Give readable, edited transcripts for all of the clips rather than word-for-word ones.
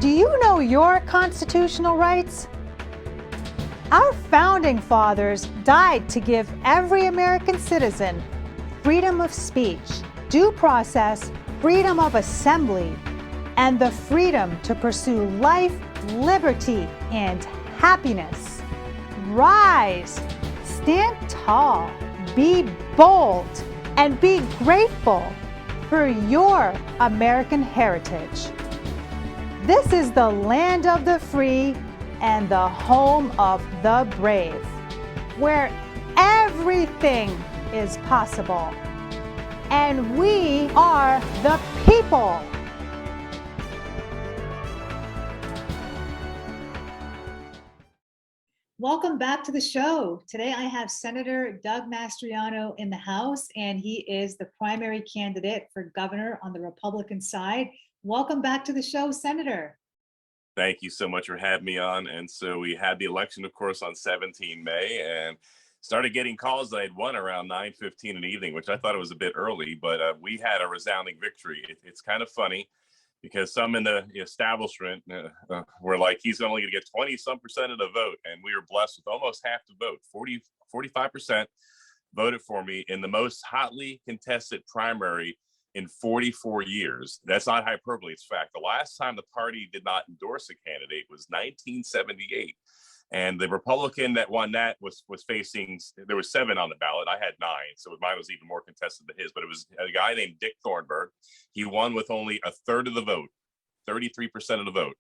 Do you know your constitutional rights? Our founding fathers died to give every American citizen freedom of speech, due process, freedom of assembly, and the freedom to pursue life, liberty, and happiness. Rise, stand tall, be bold, and be grateful for your American heritage. This is the land of the free and the home of the brave, where everything is possible. And we are the people. Welcome back to the show. Today I have Senator Doug Mastriano in the House, and he is the primary candidate for governor on the Republican side. Welcome back to the show, Senator. Thank you so much for having me on. And so we had the election, of course, on 17 May and started getting calls that I had won around 9:15 in the evening, which I thought it was a bit early, but we had a resounding victory. It's kind of funny because some in the establishment were like, he's only going to get 20-some% of the vote. And we were blessed with almost half the vote. 45% voted for me in the most hotly contested primary in 44 years. That's not hyperbole, it's fact. The last time the party did not endorse a candidate was 1978. And the Republican that won that was facing, there was 7 on the ballot. I had 9, so mine was even more contested than his, but it was a guy named Dick Thornburgh. He won with only a third of the vote, 33% of the vote.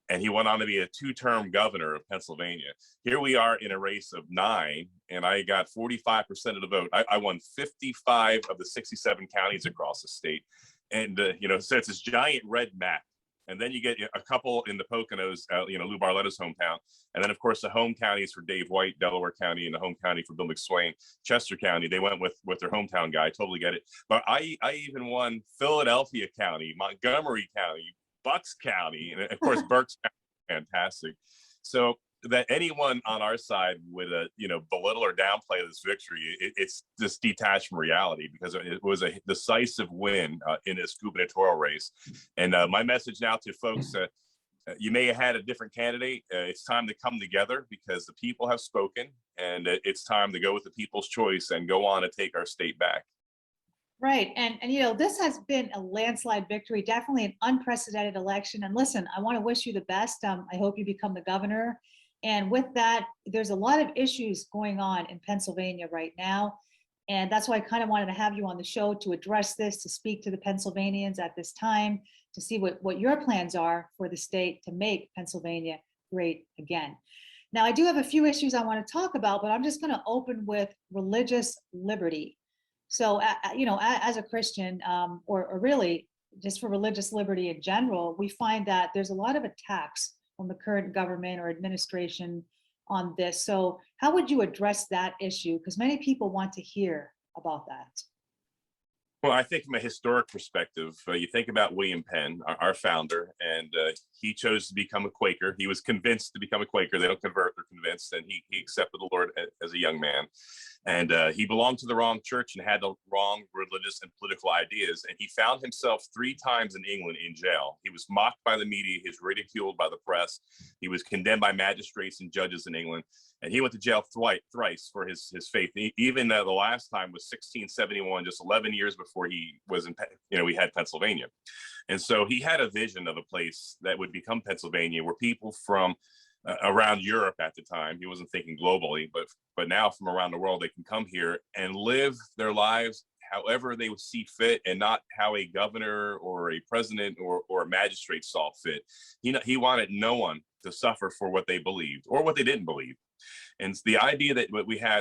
And he went on to be a 2-term governor of Pennsylvania. Here we are in a race of 9, and I got 45% of the vote. I won 55 of the 67 counties across the state. And, so it's this giant red map. And then you get a couple in the Poconos, Lou Barletta's hometown. And then, of course, the home counties for Dave White, Delaware County, and the home county for Bill McSwain, Chester County. They went with their hometown guy. I totally get it. But I even won Philadelphia County, Montgomery County, Bucks County, and of course Berks County, fantastic. So that anyone on our side would belittle or downplay this victory, it's just detached from reality, because it was a decisive win in this gubernatorial race. And my message now to folks, you may have had a different candidate. It's time to come together because the people have spoken, and it's time to go with the people's choice and go on and take our state back. Right. And this has been a landslide victory, definitely an unprecedented election. And listen, I want to wish you the best. I hope you become the governor. And with that, there's a lot of issues going on in Pennsylvania right now. And that's why I kind of wanted to have you on the show to address this, to speak to the Pennsylvanians at this time, to see what your plans are for the state to make Pennsylvania great again. Now, I do have a few issues I want to talk about, but I'm just going to open with religious liberty. So, as a Christian, or really just for religious liberty in general, we find that there's a lot of attacks from the current government or administration on this. So how would you address that issue? Because many people want to hear about that. Well, I think from a historic perspective, you think about William Penn, our founder, and he chose to become a Quaker. He was convinced to become a Quaker. They don't convert, they're convinced. And he accepted the Lord as a young man. And he belonged to the wrong church and had the wrong religious and political ideas. And he found himself 3 times in England in jail. He was mocked by the media. He was ridiculed by the press. He was condemned by magistrates and judges in England. And he went to jail thrice for his faith. Even the last time was 1671, just 11 years before he was we had Pennsylvania. And so he had a vision of a place that would become Pennsylvania, where people from around Europe at the time, he wasn't thinking globally, but now from around the world, they can come here and live their lives however they would see fit, and not how a governor or a president or a magistrate saw fit. He wanted no one to suffer for what they believed or what they didn't believe. And the idea that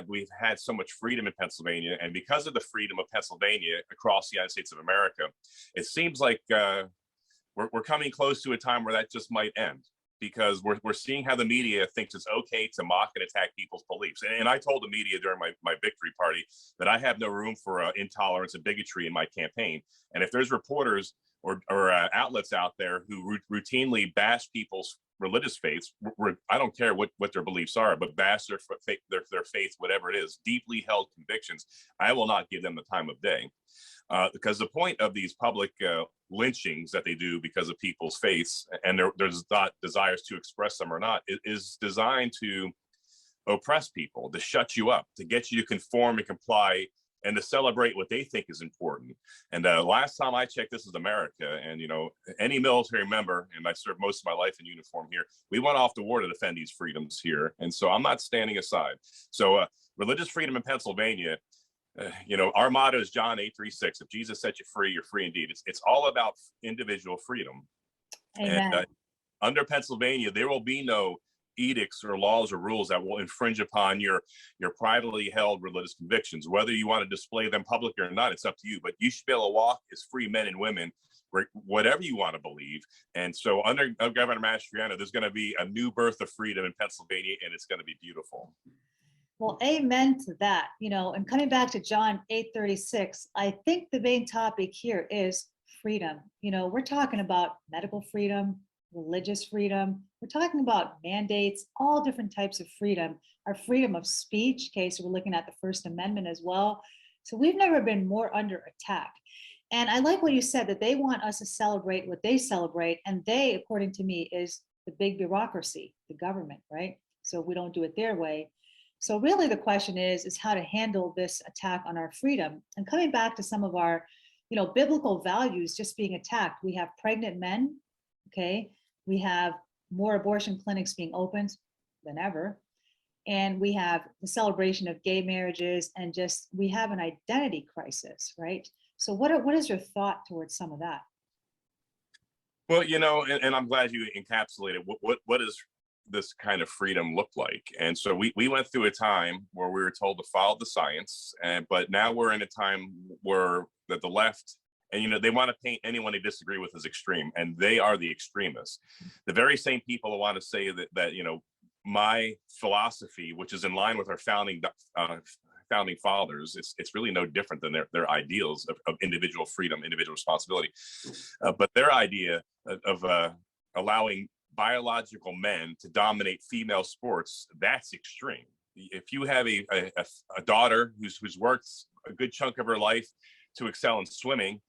we've had so much freedom in Pennsylvania, and because of the freedom of Pennsylvania across the United States of America, it seems like we're coming close to a time where that just might end, because we're seeing how the media thinks it's okay to mock and attack people's beliefs. And I told the media during my victory party that I have no room for intolerance and bigotry in my campaign. And if there's reporters or outlets out there who routinely bash people's religious faiths, I don't care what their beliefs are, but bash their faith, whatever it is, deeply held convictions, I will not give them the time of day. Because the point of these public lynchings that they do because of people's faiths and their desires to express them or not is designed to oppress people, to shut you up, to get you to conform and comply, and to celebrate what they think is important. And last time I checked, this is America, and any military member, and I served most of my life in uniform here, we went off to war to defend these freedoms here, and so I'm not standing aside. So religious freedom in Pennsylvania, our motto is John 8:36. If Jesus set you free, you're free indeed. It's all about individual freedom. Amen. And under Pennsylvania, there will be no edicts or laws or rules that will infringe upon your privately held religious convictions. Whether you want to display them publicly or not, it's up to you. But you should be able to walk as free men and women, whatever you want to believe. And so under Governor Mastriano, there's going to be a new birth of freedom in Pennsylvania, and it's going to be beautiful. Well, amen to that. And coming back to John 8:36, I think the main topic here is freedom. We're talking about medical freedom, religious freedom. We're talking about mandates, all different types of freedom. Our freedom of speech, okay, so we're looking at the First Amendment as well. So we've never been more under attack. And I like what you said, that they want us to celebrate what they celebrate. And they, according to me, is the big bureaucracy, the government, right? So we don't do it their way. So really the question is how to handle this attack on our freedom. And coming back to some of our, biblical values just being attacked. We have pregnant men, okay? We have more abortion clinics being opened than ever. And we have the celebration of gay marriages, and just, we have an identity crisis, right? So what is your thought towards some of that? Well, and I'm glad you encapsulated what does this kind of freedom look like. And so we went through a time where we were told to follow the science, but now we're in a time where that the left, and they want to paint anyone they disagree with as extreme, and they are the extremists. The very same people who want to say that my philosophy, which is in line with our founding fathers, it's really no different than their ideals of individual freedom, individual responsibility. But their idea of allowing biological men to dominate female sports, that's extreme. If you have a daughter who's worked a good chunk of her life to excel in swimming,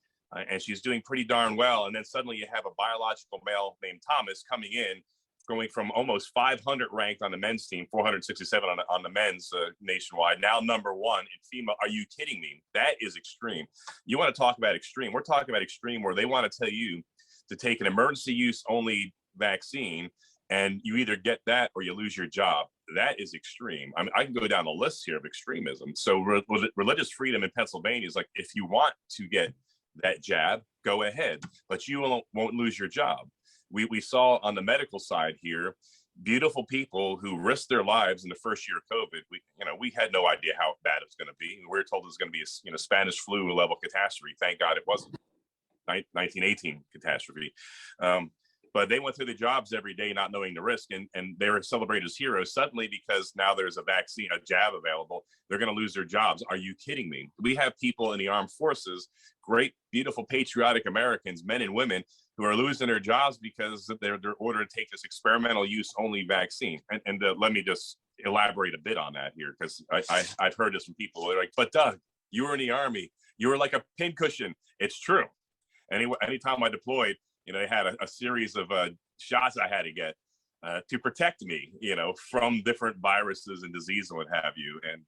and she's doing pretty darn well, and then suddenly you have a biological male named Thomas coming in, going from almost 500 ranked on the men's team, 467 on the men's nationwide, now number one in female. Are you kidding me? That is extreme. You want to talk about extreme? We're talking about extreme where they want to tell you to take an emergency use only vaccine, and you either get that or you lose your job. That is extreme. I mean, I can go down the list here of extremism. So religious freedom in Pennsylvania is like, if you want to get that jab, go ahead, but you won't lose your job. We saw on the medical side here, beautiful people who risked their lives in the first year of COVID. We had no idea how bad it was going to be. We were told it was going to be a Spanish flu level catastrophe. Thank God it wasn't. 1918 catastrophe. But they went through the jobs every day not knowing the risk, and they were celebrated as heroes. Suddenly, because now there's a vaccine, a jab available, they're going to lose their jobs. Are you kidding me? We have people in the armed forces, great, beautiful, patriotic Americans, men and women, who are losing their jobs because they're ordered to take this experimental use only vaccine. And let me just elaborate a bit on that here, because I've heard this from people. They're like, but Doug, you were in the Army. You were like a pincushion. It's true. Anytime I deployed, they had a series of shots I had to get to protect me, from different viruses and diseases and what have you. And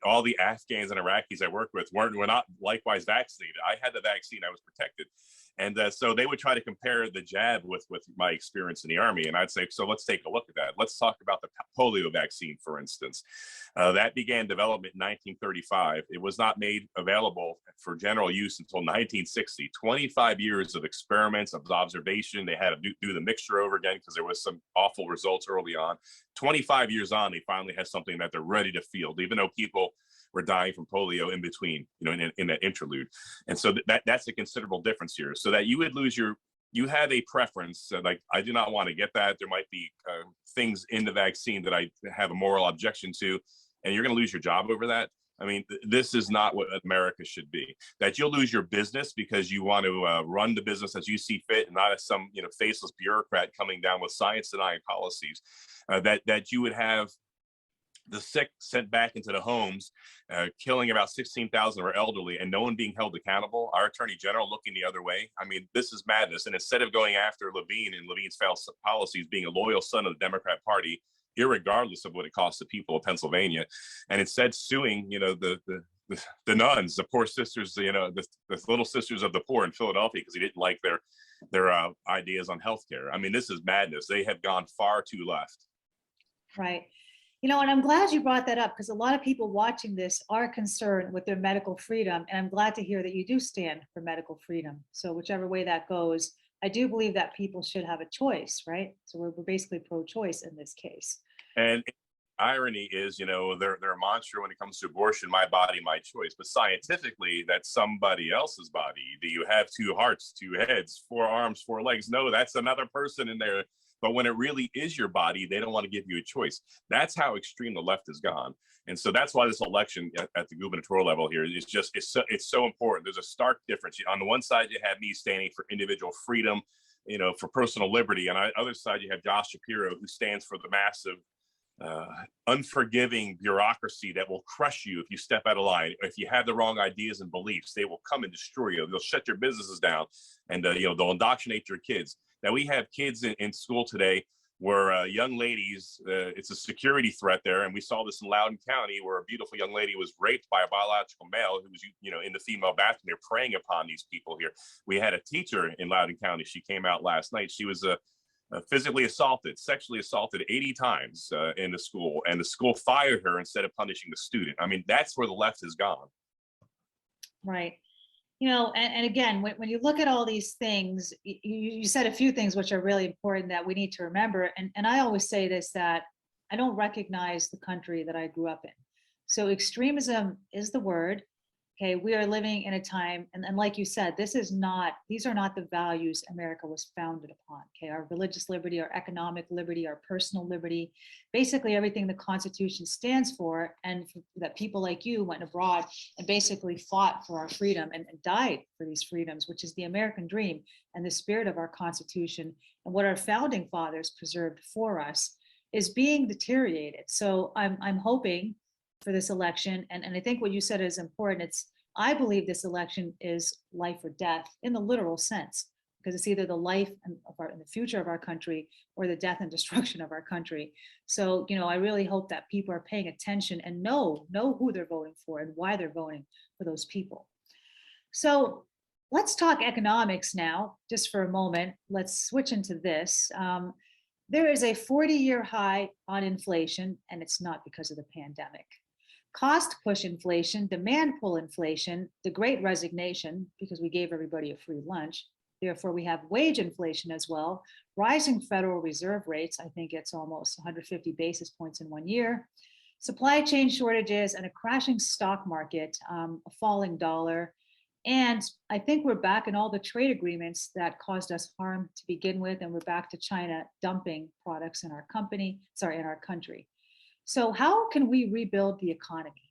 all the Afghans and Iraqis I worked with were not likewise vaccinated. I had the vaccine, I was protected. And so they would try to compare the jab with my experience in the Army. And I'd say, so let's take a look at that. Let's talk about the polio vaccine, for instance. That began development in 1935. It was not made available for general use until 1960. 25 years of experiments, of observation. They had to do the mixture over again because there was some awful results early on. 25 years on, they finally have something that they're ready to field, even though people were dying from polio in between, in that interlude. And so that's a considerable difference here. So that you would lose you have a preference, like, I do not want to get that. There might be things in the vaccine that I have a moral objection to, and you're going to lose your job over that. I mean, this is not what America should be. That you'll lose your business because you want to run the business as you see fit, and not as some faceless bureaucrat coming down with science-denying policies. That you would have the sick sent back into the homes, killing about 16,000 of our elderly, and no one being held accountable. Our attorney general looking the other way. I mean, this is madness. And instead of going after Levine and Levine's failed policies, being a loyal son of the Democrat Party, irregardless of what it costs the people of Pennsylvania, and instead suing, the nuns, the poor sisters, the little sisters of the poor in Philadelphia, because he didn't like their ideas on healthcare. I mean, this is madness. They have gone far too left. Right. And I'm glad you brought that up, because a lot of people watching this are concerned with their medical freedom. And I'm glad to hear that you do stand for medical freedom. So whichever way that goes, I do believe that people should have a choice, right? So we're basically pro-choice in this case. And irony is, their mantra when it comes to abortion, my body, my choice. But scientifically, that's somebody else's body. Do you have two hearts, two heads, four arms, four legs? No, that's another person in there. But when it really is your body, they don't want to give you a choice. That's how extreme the left has gone. And so that's why this election at the gubernatorial level here is it's so important. There's a stark difference. On the one side, you have me standing for individual freedom, for personal liberty. And on the other side, you have Josh Shapiro, who stands for the massive, unforgiving bureaucracy that will crush you if you step out of line. If you have the wrong ideas and beliefs, they will come and destroy you. They'll shut your businesses down, and they'll indoctrinate your kids. Now, we have kids in school today where young ladies, it's a security threat there. And we saw this in Loudoun County, where a beautiful young lady was raped by a biological male who was, in the female bathroom. They're preying upon these people here. We had a teacher in Loudoun County. She came out last night. She was physically assaulted, sexually assaulted 80 times in the school. And the school fired her instead of punishing the student. I mean, that's where the left has gone. Right. And again, when you look at all these things, you said a few things which are really important that we need to remember. And I always say this, that I don't recognize the country that I grew up in. So extremism is the word. Okay, we are living in a time, and like you said, these are not the values America was founded upon. Okay, our religious liberty, our economic liberty, our personal liberty, basically everything the Constitution stands for, and that people like you went abroad and basically fought for our freedom and died for these freedoms, which is the American dream and the spirit of our Constitution, and what our founding fathers preserved for us is being deteriorated. So I'm hoping for this election. And I think what you said is important. I believe this election is life or death in the literal sense, because it's either the life and the future of our country or the death and destruction of our country. So, I really hope that people are paying attention and know who they're voting for and why they're voting for those people. So let's talk economics now, just for a moment. Let's switch into this. There is a 40-year high on inflation, and it's not because of the pandemic. Cost push inflation, demand pull inflation, the great resignation, because we gave everybody a free lunch. Therefore, we have wage inflation as well, rising Federal Reserve rates. I think it's almost 150 basis points in 1 year. Supply chain shortages and a crashing stock market, a falling dollar. And I think we're back in all the trade agreements that caused us harm to begin with. And we're back to China dumping products in our country. So how can we rebuild the economy?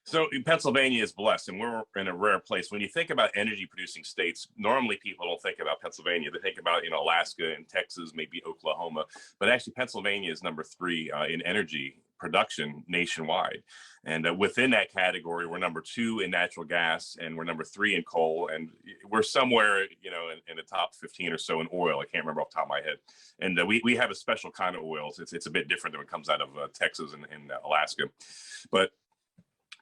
So Pennsylvania is blessed, and we're in a rare place. When you think about energy producing states, normally people don't think about Pennsylvania. They think about, Alaska and Texas, maybe Oklahoma, but actually Pennsylvania is number 3 in energy production nationwide. And within that category, we're number 2 in natural gas, and we're number 3 in coal. And we're somewhere, in the top 15 or so in oil. I can't remember off the top of my head. And we have a special kind of oils. It's a bit different than what comes out of Texas and Alaska. But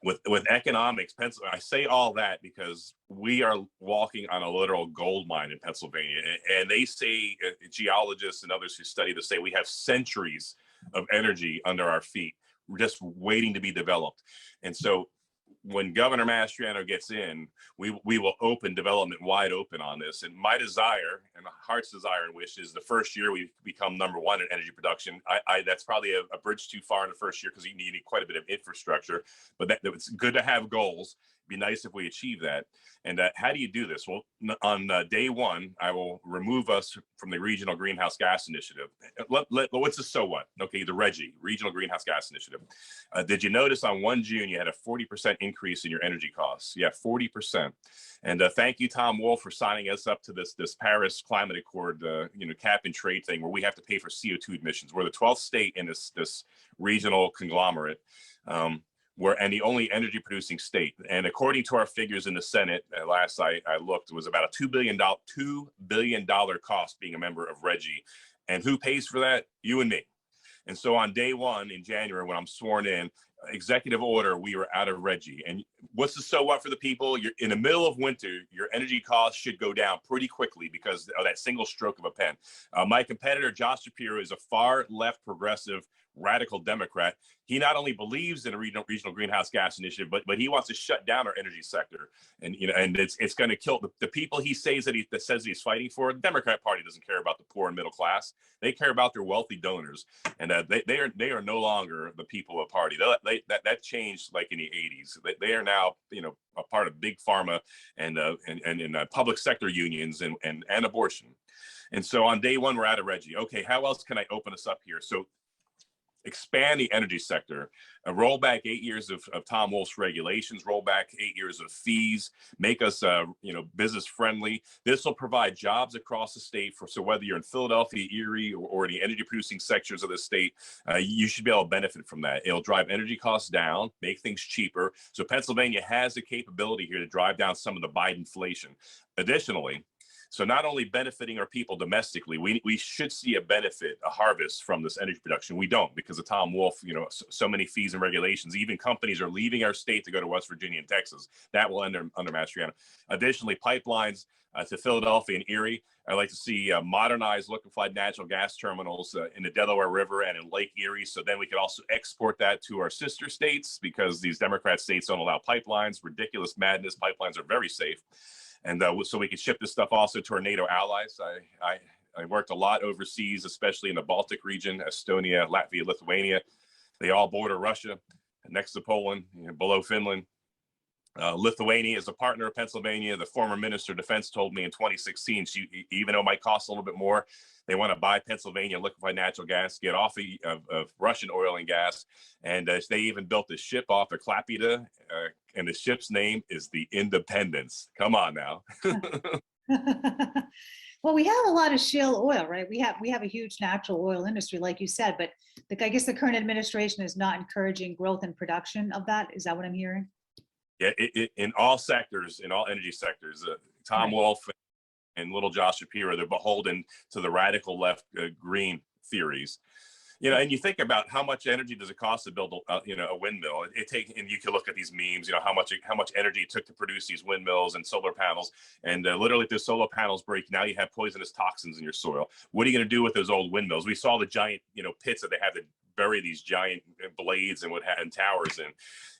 with economics, I say all that because we are walking on a literal gold mine in Pennsylvania. And they say, geologists and others who study this say, we have centuries of energy under our feet. We're just waiting to be developed. And so when Governor Mastriano gets in, we will open development wide open on this. And my desire and my heart's desire and wish is the first year we become number 1 in energy production. That's probably a bridge too far in the first year, because you need quite a bit of infrastructure, but it's good to have goals. Be nice if we achieve that. And how do you do this? Well, on day one, I will remove us from the Regional Greenhouse Gas Initiative. What's the so what? Okay, the RGGI, Regional Greenhouse Gas Initiative. Did you notice on 1 June, you had a 40% increase in your energy costs? Yeah, 40%. And thank you, Tom Wolf, for signing us up to this Paris Climate Accord, cap and trade thing where we have to pay for CO2 emissions. We're the 12th state in this regional conglomerate. And the only energy producing state. And according to our figures in the Senate, last I looked, it was about a $2 billion cost being a member of RGGI. And who pays for that? You and me. And so on day one in January, when I'm sworn in, executive order, we were out of RGGI. And what's the so what for the people? You're in the middle of winter, your energy costs should go down pretty quickly because of that single stroke of a pen. My competitor, Josh Shapiro, is a far left progressive radical Democrat. He not only believes in a regional greenhouse gas initiative, but he wants to shut down our energy sector. And it's going to kill the people he says that says he's fighting for. The Democrat Party doesn't care about the poor and middle class. They care about their wealthy donors, and they are no longer the people of the party. That changed like in the 80s. They are now a part of big pharma and in public sector unions and abortion. And so on day one, we're out of RGGI. Okay, how else can I open us up here? So expand the energy sector, roll back 8 years of Tom Wolf's regulations, roll back 8 years of fees, make us, business friendly. This will provide jobs across the state so whether you're in Philadelphia, Erie, or the energy producing sectors of the state, you should be able to benefit from that. It'll drive energy costs down, make things cheaper. So Pennsylvania has the capability here to drive down some of the Biden inflation. Additionally, so not only benefiting our people domestically, we should see a harvest from this energy production. We don't because of Tom Wolf, so many fees and regulations. Even companies are leaving our state to go to West Virginia and Texas. That will end under Mastriano. Additionally, pipelines to Philadelphia and Erie. I'd like to see modernized liquefied natural gas terminals in the Delaware River and in Lake Erie. So then we could also export that to our sister states because these Democrat states don't allow pipelines. Ridiculous madness. Pipelines are very safe. And so we could ship this stuff also to our NATO allies. I worked a lot overseas, especially in the Baltic region, Estonia, Latvia, Lithuania. They all border Russia, next to Poland, below Finland. Lithuania is a partner of Pennsylvania. The former Minister of Defense told me in 2016, even though it might cost a little bit more, they want to buy Pennsylvania liquefied natural gas, get off of Russian oil and gas. And they even built a ship off of Klaipėda, and the ship's name is the Independence. Come on now. Well, we have a lot of shale oil, right? We have a huge natural oil industry, like you said, but I guess the current administration is not encouraging growth and production of that. Is that what I'm hearing? Yeah, in all sectors, in all energy sectors, Tom Wolf and little Josh Shapiro, they're beholden to the radical left green theories. And you think about how much energy does it cost to build a windmill? And you can look at these memes, how much energy it took to produce these windmills and solar panels. And literally, if the solar panels break, now you have poisonous toxins in your soil. What are you going to do with those old windmills? We saw the giant, pits that they have to bury these giant blades and towers in.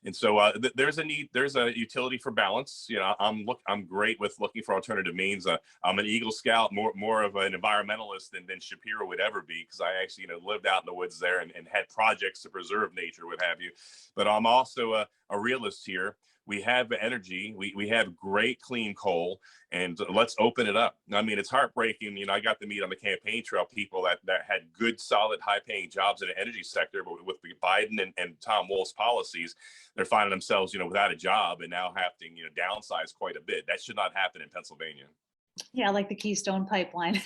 And so there's a utility for balance. I'm great with looking for alternative means. I'm an Eagle Scout, more of an environmentalist than Shapiro would ever be, because I actually lived out in the woods there and had projects to preserve nature, what have you. But I'm also a realist here. We have energy, we have great clean coal, and let's open it up. I mean, it's heartbreaking. I got to meet on the campaign trail people that had good, solid, high-paying jobs in the energy sector, but with Biden and Tom Wolf's policies, they're finding themselves, without a job and now having, downsize quite a bit. That should not happen in Pennsylvania. Yeah, like the Keystone Pipeline.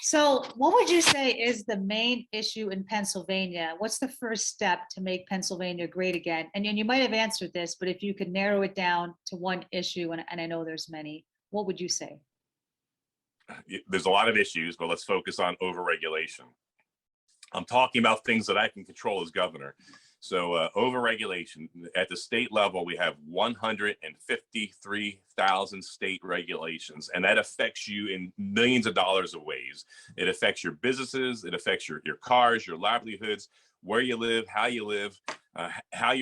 So what would you say is the main issue in Pennsylvania? What's the first step to make Pennsylvania great again? And you might have answered this, but if you could narrow it down to one issue, and I know there's many, what would you say? There's a lot of issues, but let's focus on overregulation. I'm talking about things that I can control as governor. So overregulation at the state level, we have 153,000 state regulations, and that affects you in millions of dollars of ways. It affects your businesses, it affects your cars, your livelihoods, where you live, how you're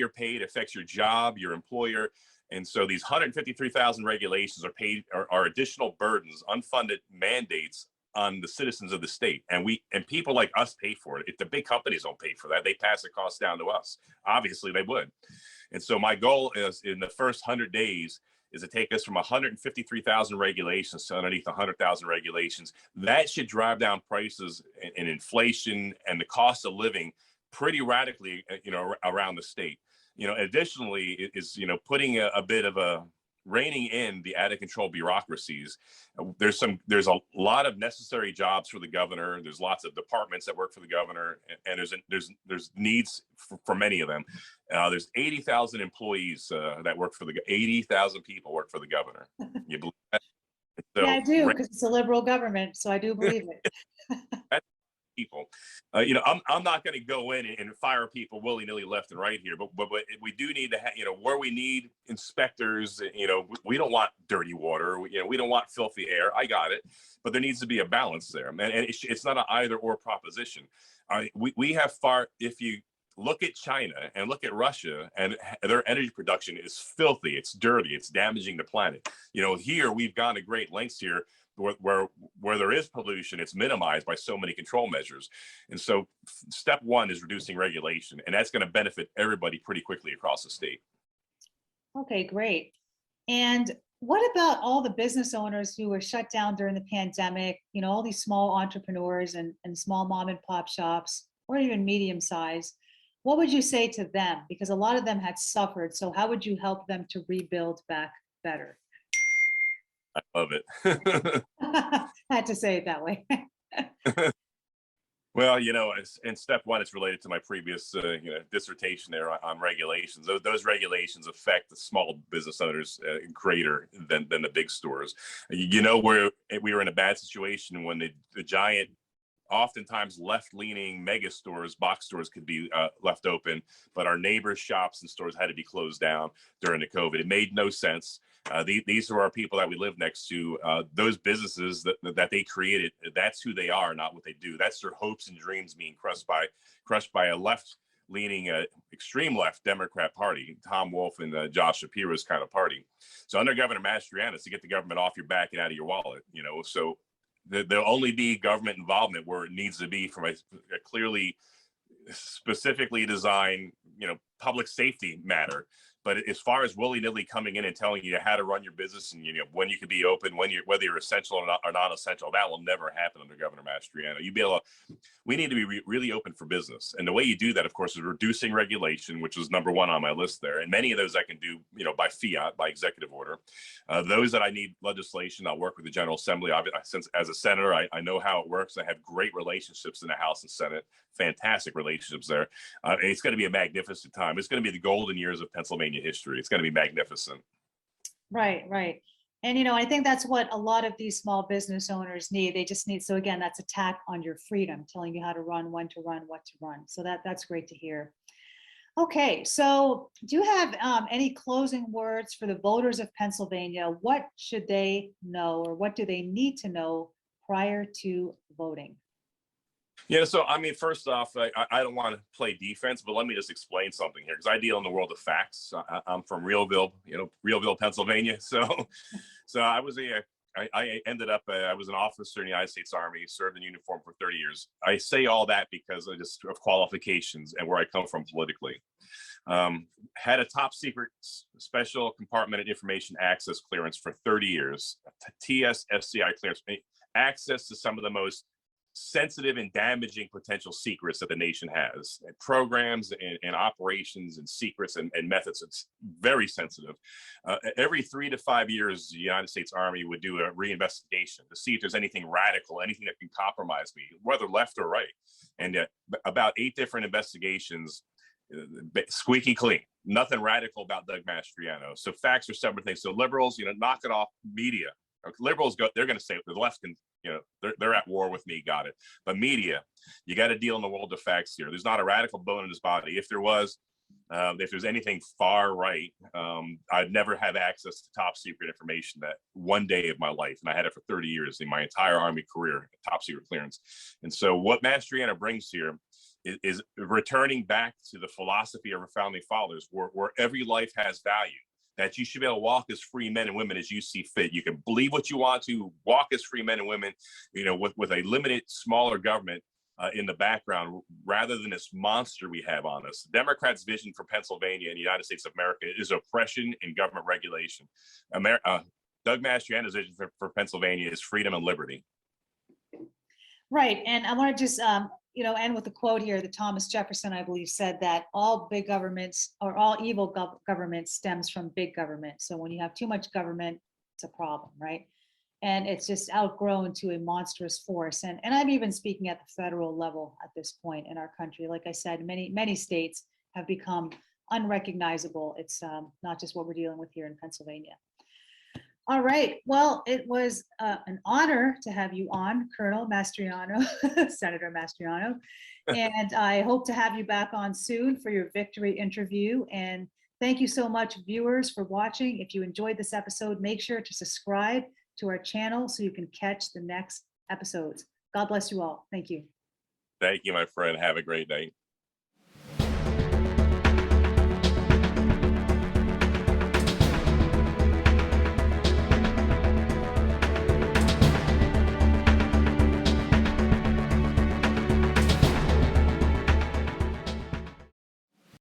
paid, affects your job, your employer. And so these 153,000 regulations are additional burdens, unfunded mandates on the citizens of the state, and people like us pay for it. If the big companies don't pay for that, they pass the cost down to us. Obviously, they would. And so my goal is in the first 100 days is to take us from 153,000 regulations to underneath 100,000 regulations. That should drive down prices and inflation and the cost of living pretty radically, around the state. Additionally, is putting a bit of a reining in the out of control bureaucracies. There's a lot of necessary jobs for the governor. There's lots of departments that work for the governor, and there's needs for many of them. There's 80,000 employees that work for 80,000 people work for the governor. You believe that? So, yeah, I do, because it's a liberal government, so I do believe it. People, I'm not going to go in and fire people willy-nilly left and right here, but we do need to have, where we need inspectors, we don't want dirty water, we don't want filthy air. I got it, but there needs to be a balance there, and it's not an either or proposition. We have if you look at China and look at Russia, and their energy production is filthy, it's dirty, it's damaging the planet. Here we've gone to great lengths here where there is pollution, it's minimized by so many control measures. And so step one is reducing regulation, and that's going to benefit everybody pretty quickly across the state. Okay, great. And what about all the business owners who were shut down during the pandemic, all these small entrepreneurs and small mom and pop shops, or even medium size? What would you say to them? Because a lot of them had suffered. So how would you help them to rebuild back better? I love it. I had to say it that way. Well, in step one, it's related to my previous dissertation there on regulations. Those regulations affect the small business owners greater than the big stores. Where we were in a bad situation when the giant, oftentimes left-leaning mega stores, box stores could be left open, but our neighbors' shops and stores had to be closed down during the COVID. It made no sense. These are our people that we live next to. Those businesses that they created, that's who they are, not what they do. That's their hopes and dreams being crushed by a left-leaning, extreme left Democrat party, Tom Wolf and Josh Shapiro's kind of party. So under Governor Mastriano, to get the government off your back and out of your wallet, so there'll only be government involvement where it needs to be from a clearly, specifically designed, public safety matter. But as far as willy-nilly coming in and telling you how to run your business and when you can be open, whether you're essential or non-essential, that will never happen under Governor Mastriano. We need to be really open for business, and the way you do that, of course, is reducing regulation, which was number one on my list there. And many of those I can do, by fiat, by executive order. Those that I need legislation, I'll work with the General Assembly. Since as a senator, I know how it works. I have great relationships in the House and Senate, fantastic relationships there. It's going to be a magnificent time. It's going to be the golden years of Pennsylvania history. It's going to be magnificent. Right, right. And, I think that's what a lot of these small business owners need. They just need, so again, that's attack on your freedom, telling you how to run, when to run, what to run. So that's great to hear. Okay, so do you have any closing words for the voters of Pennsylvania? What should they know, or what do they need to know prior to voting? Yeah, so first off, I don't want to play defense, but let me just explain something here, because I deal in the world of facts. I'm from Reelville, Pennsylvania. So I was I ended up, I was an officer in the United States Army, served in uniform for 30 years. I say all that because of qualifications and where I come from politically. Had a top secret special compartmented information access clearance for 30 years, TSSCI clearance, access to some of the most sensitive and damaging potential secrets that the nation has, and programs and operations and secrets and methods. It's very sensitive. Every 3 to 5 years, the United States Army would do a reinvestigation to see if there's anything radical, anything that can compromise me, whether left or right. And about 8 different investigations, squeaky clean, nothing radical about Doug Mastriano. So facts are separate things. So liberals, knock it off. Media, liberals they're going to say the left can, they're at war with me, got it. But media, you got to deal in the world of facts here. There's not a radical bone in his body. If there was, if there's anything far right, I'd never have access to top secret information that one day of my life, and I had it for 30 years in my entire Army career, top secret clearance. And so what Mastriano brings here is returning back to the philosophy of our founding fathers, where every life has value. that you should be able to walk as free men and women as you see fit. You can believe what you want to, walk as free men and women, with a limited, smaller government in the background, rather than this monster we have on us. Democrats' vision for Pennsylvania and the United States of America is oppression and government regulation. Doug Mastriano's vision for Pennsylvania is freedom and liberty. Right, and I want to just end with a quote here that Thomas Jefferson, I believe, said that all big governments, or all evil government, stems from big government. So when you have too much government, it's a problem, right? And it's just outgrown to a monstrous force. And I'm even speaking at the federal level at this point in our country. Like I said, many states have become unrecognizable. It's not just what we're dealing with here in Pennsylvania. All right. Well, it was an honor to have you on, Colonel Mastriano, Senator Mastriano. And I hope to have you back on soon for your victory interview. And thank you so much, viewers, for watching. If you enjoyed this episode, make sure to subscribe to our channel so you can catch the next episodes. God bless you all. Thank you. Thank you, my friend. Have a great night.